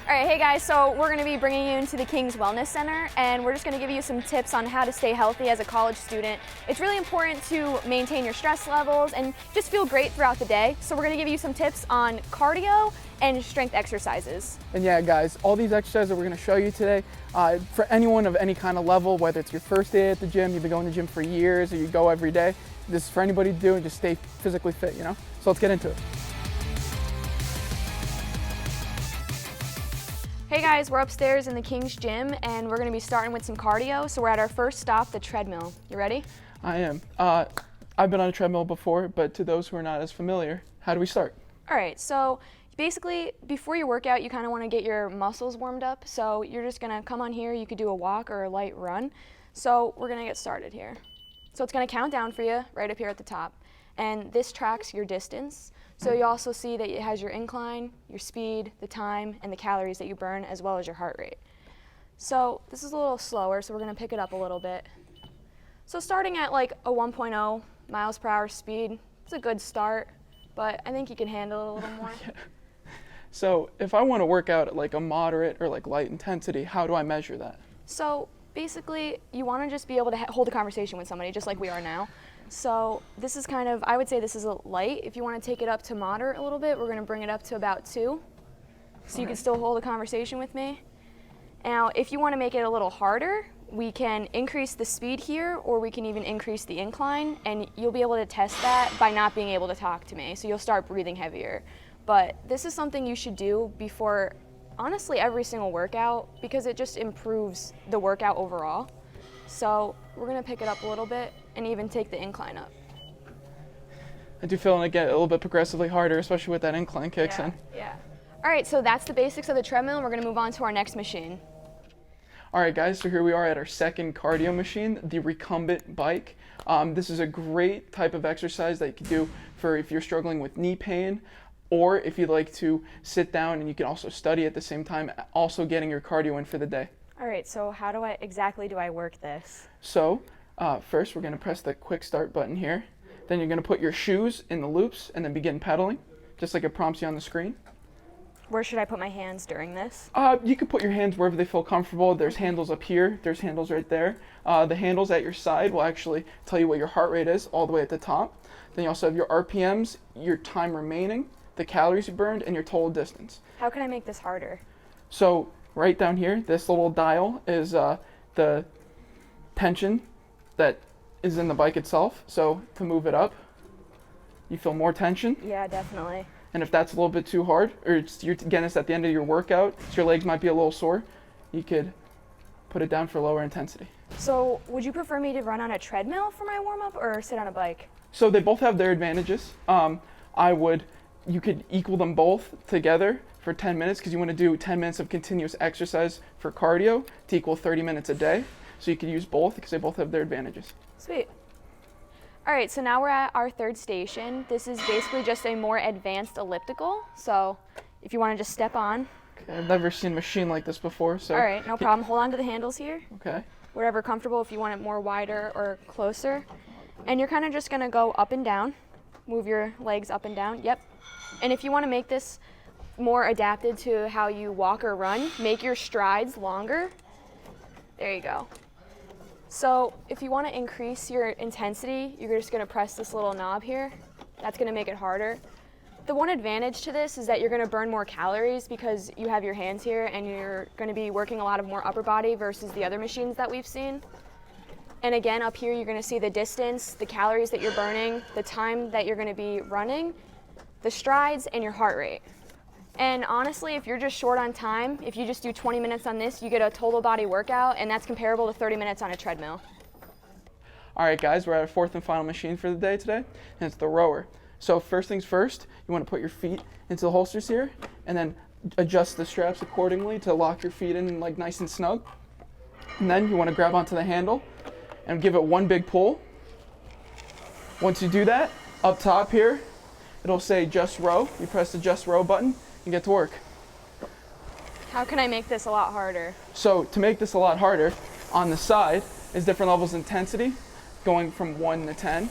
All right, hey guys, so we're going to be bringing you into the King's Wellness Center, and we're just going to give you some tips on how to stay healthy as a college student. It's really important to maintain your stress levels and just feel great throughout the day. So we're going to give you some tips on cardio and strength exercises. And yeah, guys, all these exercises that we're going to show you today, for anyone of any kind of level, whether it's your first day at the gym, you've been going to the gym for years, or you go every day, this is for anybody to do and just stay physically fit, you know? So let's get into it. Hey guys, we're upstairs in the King's Gym, and we're going to be starting with some cardio. So we're at our first stop, the treadmill. You ready? I am. I've been on a treadmill before, but to those who are not as familiar, how do we start? All right, so basically, before your workout, you kind of want to get your muscles warmed up. So you're just going to come on here. You could do a walk or a light run. So we're going to get started here. So it's going to count down for you right up here at the top. And this tracks your distance. So you also see that it has your incline, your speed, the time, and the calories that you burn, as well as your heart rate. So this is a little slower, so we're going to pick it up a little bit. So starting at like a 1.0 miles per hour speed, it's a good start, but I think you can handle it a little more. Yeah. So if I want to work out at like a moderate or like light intensity, how do I measure that? So basically, you want to just be able to hold a conversation with somebody, just like we are now. So this is kind of, I would say this is a light. If you want to take it up to moderate a little bit, we're going to bring it up to about 2. So you can still hold a conversation with me. Now, if you want to make it a little harder, we can increase the speed here, or we can even increase the incline, and you'll be able to test that by not being able to talk to me. So you'll start breathing heavier. But this is something you should do before, honestly, every single workout, because it just improves the workout overall. So we're going to pick it up a little bit and even take the incline up. I do feel it get a little bit progressively harder, especially with that incline kicks in. Yeah. All right, so that's the basics of the treadmill, and we're going to move on to our next machine. All right, guys, so here we are at our second cardio machine, the Recumbent Bike. This is a great type of exercise that you can do for if you're struggling with knee pain, or if you'd like to sit down and you can also study at the same time, also getting your cardio in for the day. All right, so how do I work this? So first we're going to press the quick start button here. Then you're going to put your shoes in the loops and then begin pedaling, just like it prompts you on the screen. Where should I put my hands during this? You can put your hands wherever they feel comfortable. There's handles up here. There's handles right there. The handles at your side will actually tell you what your heart rate is all the way at the top. Then you also have your RPMs, your time remaining, the calories you burned, and your total distance. How can I make this harder? So right down here, this little dial is the tension that is in the bike itself. So to move it up, you feel more tension. Yeah, definitely. And if that's a little bit too hard, or you're getting this at the end of your workout, so your legs might be a little sore, you could put it down for lower intensity. So would you prefer me to run on a treadmill for my warm-up or sit on a bike? So they both have their advantages. You could equal them both together for 10 minutes because you want to do 10 minutes of continuous exercise for cardio to equal 30 minutes a day. So you could use both because they both have their advantages. Sweet. All right, so now we're at our third station. This is basically just a more advanced elliptical. So if you want to just step on. Okay, I've never seen a machine like this before. So. All right, no problem. Hold on to the handles here. Okay. Whatever comfortable, if you want it more wider or closer. And you're kind of just going to go up and down. Move your legs up and down. Yep. And if you want to make this more adapted to how you walk or run, make your strides longer. There you go. So if you want to increase your intensity, you're just going to press this little knob here. That's going to make it harder. The one advantage to this is that you're going to burn more calories because you have your hands here and you're going to be working a lot of more upper body versus the other machines that we've seen. And again, up here, you're going to see the distance, the calories that you're burning, the time that you're going to be running, the strides, and your heart rate. And honestly, if you're just short on time, if you just do 20 minutes on this, you get a total body workout, and that's comparable to 30 minutes on a treadmill. All right, guys, we're at our fourth and final machine for the day today, and it's the rower. So first things first, you want to put your feet into the holsters here, and then adjust the straps accordingly to lock your feet in like nice and snug. And then you want to grab onto the handle and give it one big pull. Once you do that, up top here, it'll say just row. You press the just row button and get to work. How can I make this a lot harder? So to make this a lot harder, on the side is different levels of intensity, going from 1 to 10.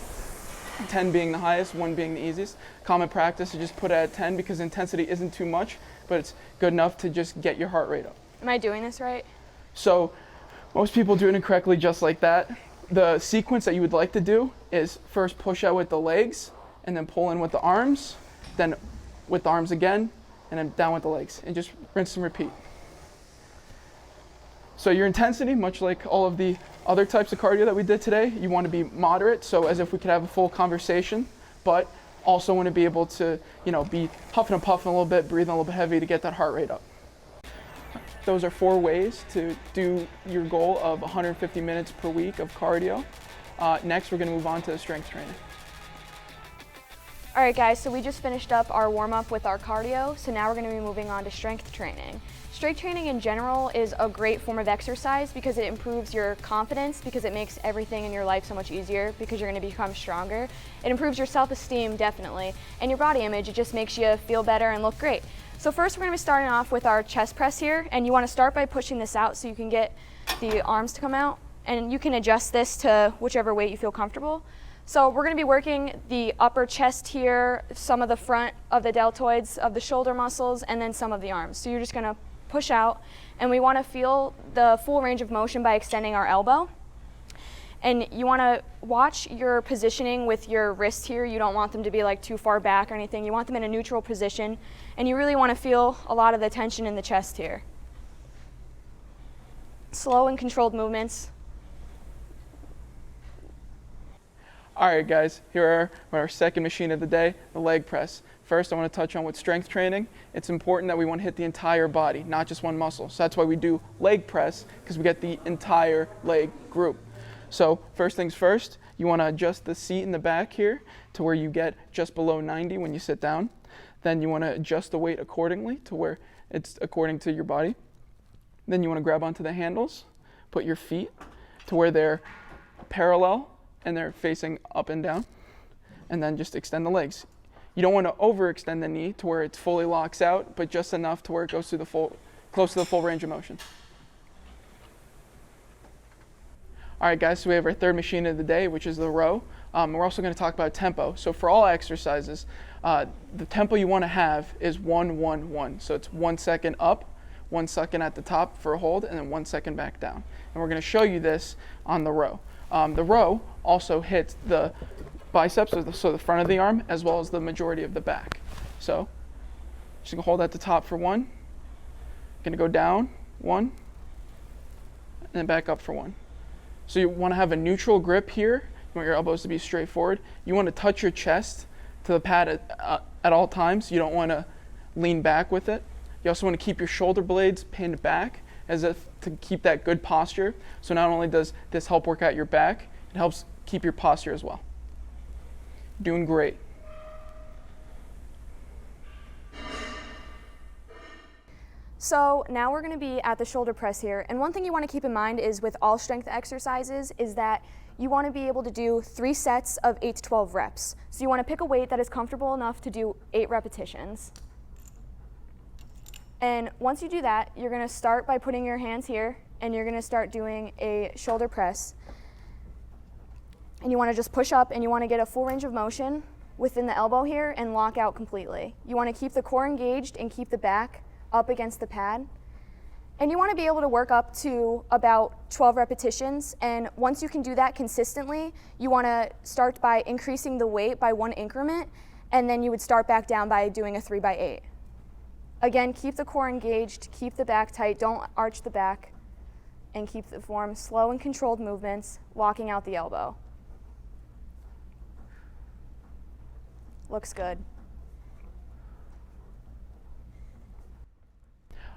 10 being the highest, 1 being the easiest. Common practice is just put it at 10 because intensity isn't too much, but it's good enough to just get your heart rate up. Am I doing this right? So most people do it incorrectly just like that. The sequence that you would like to do is first push out with the legs and then pull in with the arms, then with the arms again, and then down with the legs, and just rinse and repeat. So your intensity, much like all of the other types of cardio that we did today, you want to be moderate, so as if we could have a full conversation, but also want to be able to, be huffing and puffing a little bit, breathing a little bit heavy to get that heart rate up. Those are 4 ways to do your goal of 150 minutes per week of cardio. Next, we're going to move on to strength training. All right, guys, so we just finished up our warm-up with our cardio, so now we're going to be moving on to strength training. Strength training in general is a great form of exercise because it improves your confidence, because it makes everything in your life so much easier, because you're going to become stronger. It improves your self-esteem, definitely, and your body image. It just makes you feel better and look great. So first we're going to be starting off with our chest press here, and you want to start by pushing this out so you can get the arms to come out, and you can adjust this to whichever weight you feel comfortable. So we're going to be working the upper chest here, some of the front of the deltoids of the shoulder muscles, and then some of the arms. So you're just going to push out, and we want to feel the full range of motion by extending our elbow. And you want to watch your positioning with your wrists here. You don't want them to be like too far back or anything. You want them in a neutral position, and you really want to feel a lot of the tension in the chest here. Slow and controlled movements. All right, guys, here are our second machine of the day, the leg press. First, I want to touch on with strength training. It's important that we want to hit the entire body, not just one muscle. So that's why we do leg press, because we get the entire leg group. So first things first, you want to adjust the seat in the back here to where you get just below 90 when you sit down. Then you want to adjust the weight accordingly to where it's according to your body. Then you want to grab onto the handles, put your feet to where they're parallel and they're facing up and down, and then just extend the legs. You don't want to overextend the knee to where it fully locks out, but just enough to where it goes to close to the full range of motion. All right, guys, so we have our third machine of the day, which is the row. We're also going to talk about tempo. So for all exercises, the tempo you want to have is 1-1-1. So it's 1 second up, 1 second at the top for a hold, and then 1 second back down. And we're going to show you this on the row. The row also hits the biceps, so the front of the arm, as well as the majority of the back. So just going to hold at the top for 1, going to go down 1, and then back up for 1. So you want to have a neutral grip here. You want your elbows to be straight forward. You want to touch your chest to the pad at all times. You don't want to lean back with it. You also want to keep your shoulder blades pinned back as if to keep that good posture. So not only does this help work out your back, it helps keep your posture as well. Doing great. So now we're going to be at the shoulder press here, and one thing you want to keep in mind is with all strength exercises is that you want to be able to do 3 sets of 8 to 12 reps. So you want to pick a weight that is comfortable enough to do 8 repetitions. And once you do that, you're going to start by putting your hands here, and you're going to start doing a shoulder press. And you want to just push up, and you want to get a full range of motion within the elbow here and lock out completely. You want to keep the core engaged and keep the back up against the pad. And you want to be able to work up to about 12 repetitions. And once you can do that consistently, you want to start by increasing the weight by 1 increment, and then you would start back down by doing a 3x8. Again, keep the core engaged, keep the back tight, don't arch the back, and keep the form slow and controlled movements, locking out the elbow. Looks good.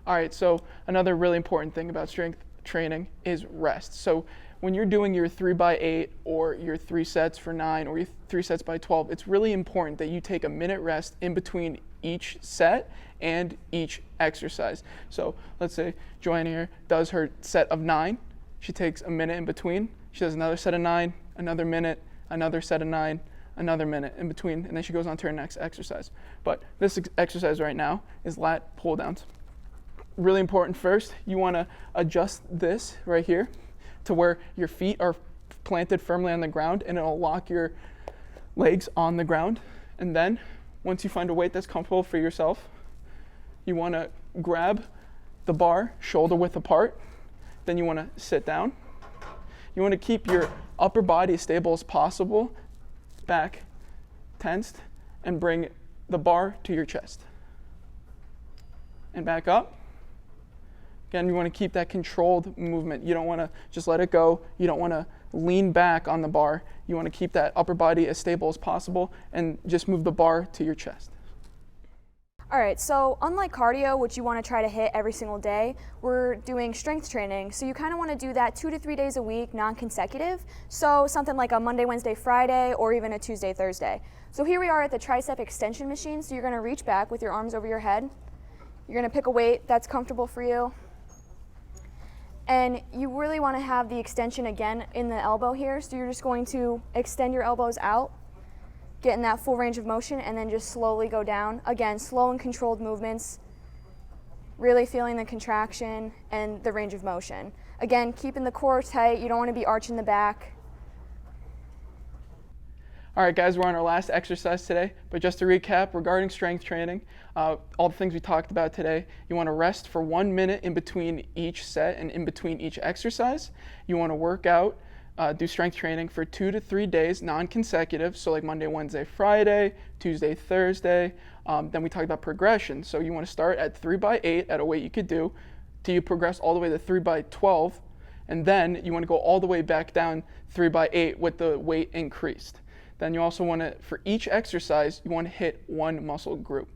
All right, so another really important thing about strength training is rest. So when you're doing your 3x8 or your 3 sets for 9 or your 3 sets by 12, it's really important that you take a minute rest in between each set and each exercise. So let's say Joanna here does her set of 9. She takes a minute in between. She does another set of 9, another minute, another set of 9, another minute in between, and then she goes on to her next exercise. But this exercise right now is lat pull-downs. Really important first, you want to adjust this right here to where your feet are planted firmly on the ground, and it'll lock your legs on the ground. And then once you find a weight that's comfortable for yourself, you want to grab the bar shoulder width apart. Then you want to sit down. You want to keep your upper body as stable as possible, back tensed, and bring the bar to your chest. And back up. Again, you want to keep that controlled movement. You don't want to just let it go. You don't want to lean back on the bar. You want to keep that upper body as stable as possible and just move the bar to your chest. All right, so unlike cardio, which you want to try to hit every single day, we're doing strength training. So you kind of want to do that 2 to 3 days a week, non-consecutive. So something like a Monday, Wednesday, Friday, or even a Tuesday, Thursday. So here we are at the Tricep Extension machine. So you're going to reach back with your arms over your head. You're going to pick a weight that's comfortable for you. And you really want to have the extension again in the elbow here. So you're just going to extend your elbows out, get in that full range of motion, and then just slowly go down. Again, slow and controlled movements, really feeling the contraction and the range of motion. Again, keeping the core tight. You don't want to be arching the back. All right, guys, we're on our last exercise today, but just to recap regarding strength training, all the things we talked about today, you want to rest for 1 minute in between each set and in between each exercise. You want to work out, do strength training for 2 to 3 days, non-consecutive, so like Monday, Wednesday, Friday, Tuesday, Thursday. Then we talked about progression, so you want to start at 3x8 at a weight you could do, till you progress all the way to 3x12, and then you want to go all the way back down 3x8 with the weight increased. Then you also want to, for each exercise, you want to hit one muscle group.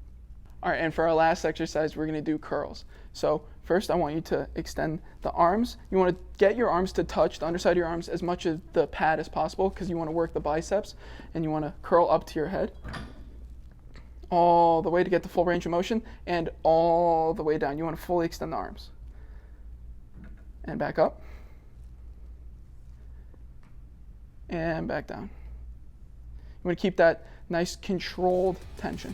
All right, and for our last exercise, we're going to do curls. So first, I want you to extend the arms. You want to get your arms to touch the underside of your arms as much of the pad as possible because you want to work the biceps, and you want to curl up to your head all the way to get the full range of motion, and all the way down. You want to fully extend the arms. And back up. And back down. You want to keep that nice controlled tension.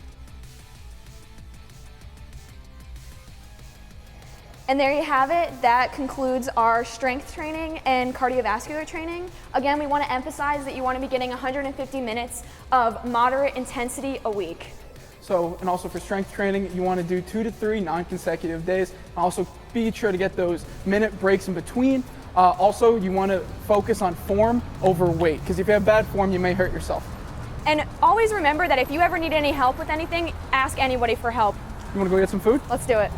And there you have it. That concludes our strength training and cardiovascular training. Again, we want to emphasize that you want to be getting 150 minutes of moderate intensity a week. So, and also for strength training, you want to do 2 to 3 non-consecutive days. Also, be sure to get those minute breaks in between. Also, you want to focus on form over weight, because if you have bad form, you may hurt yourself. And always remember that if you ever need any help with anything, ask anybody for help. You want to go get some food? Let's do it.